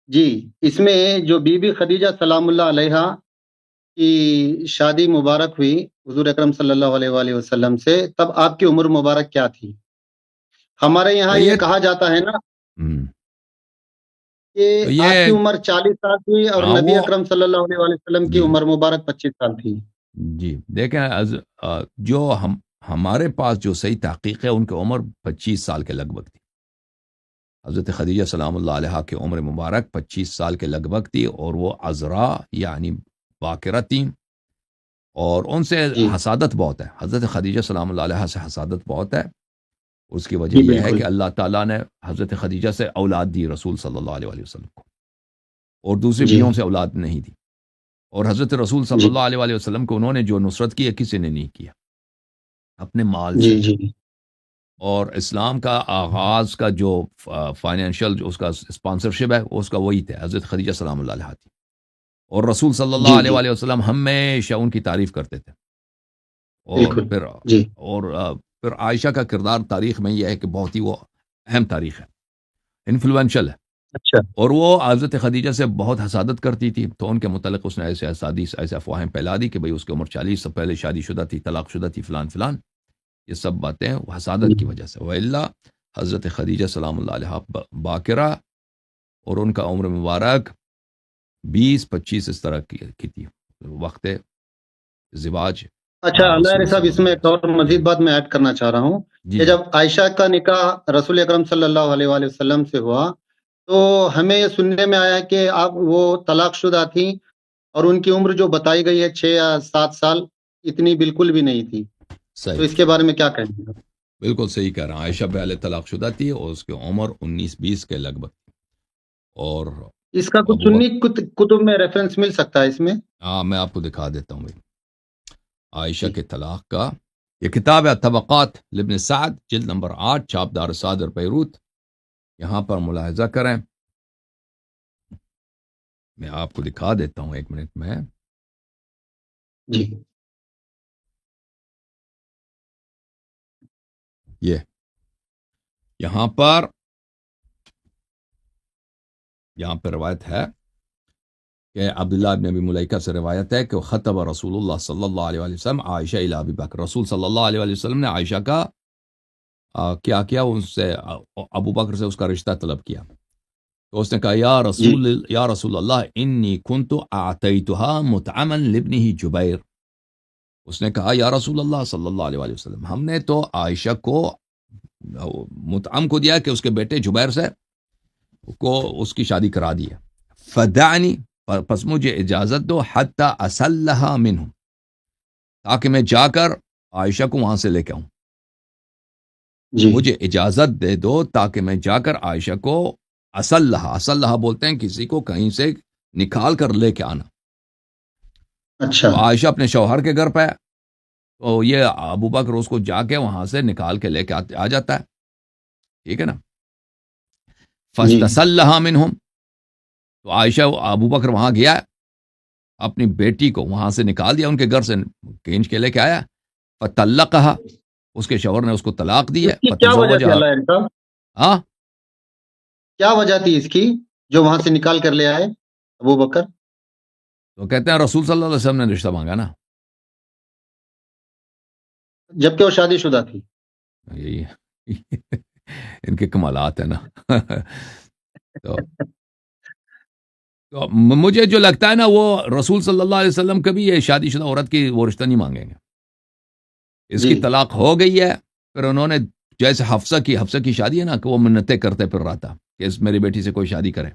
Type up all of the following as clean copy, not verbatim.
جی، اس میں جو be be Khadija سلام اللہ علیہا کی شادی مبارک ہوئی حضور اکرم صلی اللہ علیہ وآلہ وسلم سے، تب آپ کی عمر مبارک کیا تھی؟ ہمارے یہاں تو یہ یہ کہا جاتا ہے نا ہم، کہ تو آپ کی یہ عمر 40 سال تھی اور نبی وہ اکرم صلی اللہ علیہ وآلہ وسلم کی جی عمر مبارک 25 سال تھی۔ جی دیکھیں جو ہمارے پاس جو صحیح تحقیق ہے ان کی عمر 25 سال کے لگ بھگ تھی. حضرت خدیجہ سلام اللہ علیہ کی عمر مبارک 25 سال کے لگ بھگ تھی، اور وہ عذراء یعنی باکرہ تھیں، اور ان سے جی حسادت بہت ہے. حضرت خدیجہ سلام اللہ علیہ سے حسادت بہت ہے. اس کی وجہ جی یہ ہے بالکل کہ اللہ تعالیٰ نے حضرت خدیجہ سے اولاد دی رسول صلی اللہ علیہ وسلم کو، اور دوسری جی بیویوں سے اولاد نہیں دی. اور حضرت رسول صلی جی اللہ علیہ وسلم کو انہوں نے جو نصرت کی ہے کسی نے نہیں کیا اپنے مال جی سے. جی اور اسلام کا آغاز کا جو فائنینشیل جو اس کا اسپانسرشپ ہے وہ اس کا وہی تھا، حضرت خدیجہ سلام اللہ علیہ تھی. اور رسول صلی جی اللہ علیہ جی وآلہ وسلم ہمیشہ ان کی تعریف کرتے تھے. اور بالکل پھر جی پھر عائشہ کا کردار تاریخ میں یہ ہے کہ بہت ہی وہ اہم تاریخ ہے، انفلوئنشل ہے. اچھا اور وہ حضرت خدیجہ سے بہت حسادت کرتی تھی، تو ان کے متعلق اس نے ایسے احادیث ایسے افواہیں پھیلا دی کہ بھئی اس کی عمر 40 سے پہلے شادی شدہ تھی، طلاق شدہ تھی، فلان فلان. یہ سب باتیں وہ حسادت کی وجہ سے. وَإِلَّا حضرت خدیجہ سلام اللہ علیہ باکرہ، اور ان کا عمر مبارک 20-25 اس طرح کی تھی وقت زواج اچھا، اللہ رسول صاحب صلی اس اللہ میں علیہ ایک اور وسلم. جی مزید بات میں ایڈ کرنا چاہ رہا ہوں جی کہ جی جب عائشہ کا نکاح رسول اکرم صلی اللہ علیہ وآلہ وسلم سے ہوا تو ہمیں یہ سننے میں آیا کہ آپ وہ طلاق شدہ تھیں اور ان کی عمر جو بتائی گئی ہے 6 یا 7 سال، اتنی بالکل بھی نہیں تھی. تو صحیح، اس کے بارے میں کیا کہیں گے؟ بالکل صحیح کہہ رہا ہوں. عائشہ پہلے طلاق شدہ تھی اور اس کی عمر 19-20 کے لگ بھگ تھی. اور اس کا کچھ ابو سنی بکر، کتب میں ریفرنس مل سکتا ہے اس میں؟ ہاں میں آپ کو دکھا دیتا ہوں بھائی. عائشہ جی کے طلاق کا یہ کتاب ہے طبقات لابن سعد، جلد نمبر 8، چھاپ دار صادر بیروت. یہاں پر ملاحظہ کریں، میں آپ کو دکھا دیتا ہوں 1 منٹ میں. جی یہ یہاں پر روایت ہے کہ عبداللہ ابن ابی ملیکہ سے روایت ہے کہ خطب رسول اللہ صلی اللہ علیہ وآلہ وسلم عائشہ الی ابی بکر. رسول صلی اللہ علیہ وآلہ وسلم نے عائشہ کا کیا اس سے ابو بکر سے اس کا رشتہ طلب کیا. تو اس نے کہا جی یا رسول اللہ انی کنت اعطیتها مطعما لابنہ جبیر. اس نے کہا یا رسول اللہ صلی اللہ علیہ وآلہ وسلم، ہم نے تو عائشہ کو مطعم کو دیا کہ اس کے بیٹے جبیر سے کو اس کی شادی کرا دی ہے. فدعنی، پس مجھے اجازت دو، حتی اسلھا منہ، تاکہ میں جا کر عائشہ کو وہاں سے لے کے آؤں. جی مجھے اجازت دے دو تاکہ میں جا کر عائشہ کو اسلحہ بولتے ہیں کسی کو کہیں سے نکال کر لے کے آنا. اچھا تو عائشہ اپنے شوہر کے گھر پہ، تو یہ ابو بکر اس کو جا کے وہاں سے نکال کے لے کے آ جاتا ہے. ٹھیک ہے نا. جی فاستسلھا منہم، تو عائشہ ابو بکر وہاں گیا، اپنی بیٹی کو وہاں سے نکال دیا، ان کے گھر سے کھینچ کے لے کے آیا. فطلقها، اس کے شوہر نے اس کو طلاق دی اس ہے. کی کیا وجہ تھی فتزوجها، اللہ صاحب؟ ہاں کیا وجہ تھی اس کی جو وہاں سے نکال کر لے آئے ابو بکر؟ تو کہتے ہیں رسول صلی اللہ علیہ وسلم نے رشتہ مانگا نا. جبکہ وہ شادی شدہ تھی. یہی ان کے کمالات ہیں نا. تو مجھے جو لگتا ہے نا، وہ رسول صلی اللہ علیہ وسلم کبھی یہ شادی شدہ عورت کی وہ رشتہ نہیں مانگیں گے. اس جی کی طلاق ہو گئی ہے، پھر انہوں نے جیسے حفصہ کی شادی ہے نا کہ وہ منتیں کرتے پھر رہا تھا کہ اس میری بیٹی سے کوئی شادی کرے،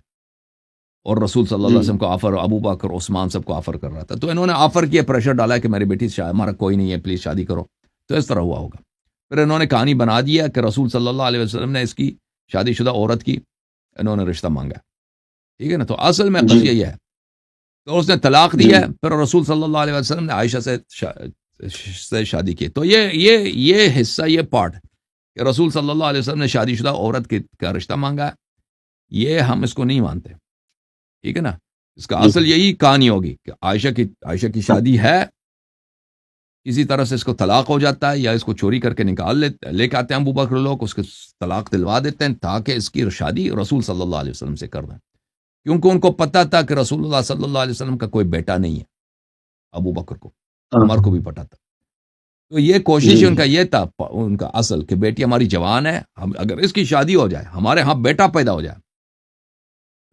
اور رسول صلی اللہ علیہ جی وسلم کو آفر، ابو بکر عثمان سب کو آفر کر رہا تھا. تو انہوں نے آفر کیا، پریشر ڈالا کہ میری بیٹی سے ہمارا کوئی نہیں ہے، پلیز شادی کرو. تو اس طرح ہوا ہوگا. پھر انہوں نے کہانی بنا دیا کہ رسول صلی اللہ علیہ وسلم نے اس کی شادی شدہ عورت کی انہوں نے رشتہ مانگا. ٹھیک ہے نا. تو اصل میں جی قضیہ یہ ہے. تو اس نے طلاق دی جی ہے، پھر رسول صلی اللہ علیہ وسلم نے عائشہ سے شادی کی. تو یہ حصہ، یہ پارٹ کہ رسول صلی اللہ علیہ وسلم نے شادی شدہ عورت کا رشتہ مانگا ہے، یہ ہم اس کو نہیں مانتے. ٹھیک ہے نا. اس کا جی اصل یہی کہانی ہوگی کہ عائشہ کی شادی ہے، کسی طرح سے اس کو طلاق ہو جاتا ہے، یا اس کو چوری کر کے لے کے آتے ہیں ابو بکر لوگ، اس کے طلاق دلوا دیتے ہیں تاکہ اس کی شادی رسول صلی اللہ علیہ وسلم سے کر دیں. کیونکہ ان کو پتا تھا کہ رسول اللہ صلی اللہ علیہ وسلم کا کوئی بیٹا نہیں ہے، ابو بکر کو، عمر کو بھی پتا تھا. تو یہ کوشش ان کا یہ تھا، ان کا اصل، کہ بیٹی ہماری جوان ہے، ہم اگر اس کی شادی ہو جائے، ہمارے ہاں بیٹا پیدا ہو جائے،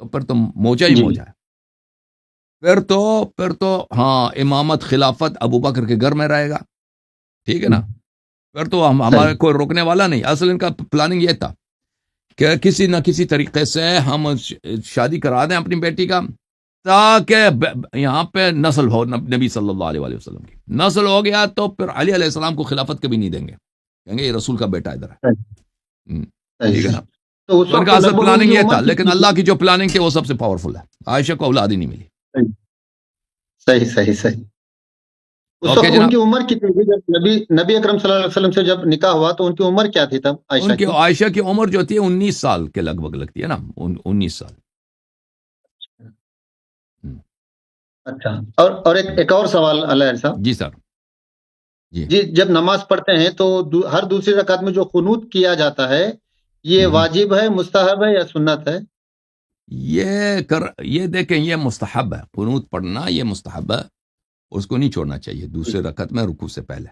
تو پھر تو موجہ ہی موجہ ہے. پھر تو ہاں امامت خلافت ابو بکر کے گھر میں رہے گا، ٹھیک ہے نا. پھر تو ہمارے کوئی روکنے والا نہیں. اصل ان کا پلاننگ یہ تھا کہ کسی نہ کسی طریقے سے ہم شادی کرا دیں اپنی بیٹی کا، تاکہ یہاں پہ نسل ہو نبی صلی اللہ علیہ وآلہ وسلم کی. نسل ہو گیا تو پھر علی علیہ السلام کو خلافت کے بھی نہیں دیں گے، کہیں گے یہ رسول کا بیٹا ادھر ہے. ٹھیک ہے نا. تو اس تو ان وقت کا اصل لگ بھگ ان پلاننگ کی یہ تھا، عمر لیکن کتنی اللہ تھی؟ کی جو پلاننگ تھی وہ سب سے پاورفل ہے. عائشہ کو اولاد ہی نہیں ملی. صحیح. اس اوکے وقت ان جناب. کی عمر کتنی تھی جب نبی اکرم صلی اللہ علیہ وسلم سے جب نکاح ہوا تو ان کی عمر کیا تھی تب عائشہ ان کی کی؟ عائشہ کی عمر جو تھی 19 سال کے لگ بھگ لگتی ہے نا، 19 سال. اچھا. اور ایک اور سوال علیہ صاحب. جی سر. جی جب نماز پڑھتے ہیں تو ہر دوسری رکعت میں جو قنوت کیا جاتا ہے یہ واجب ہے، مستحب ہے یا سنت ہے؟ یہ دیکھیں، یہ مستحب ہے. قنوت پڑھنا یہ مستحب ہے، اس کو نہیں چھوڑنا چاہیے دوسرے رکعت میں رکوع سے پہلے.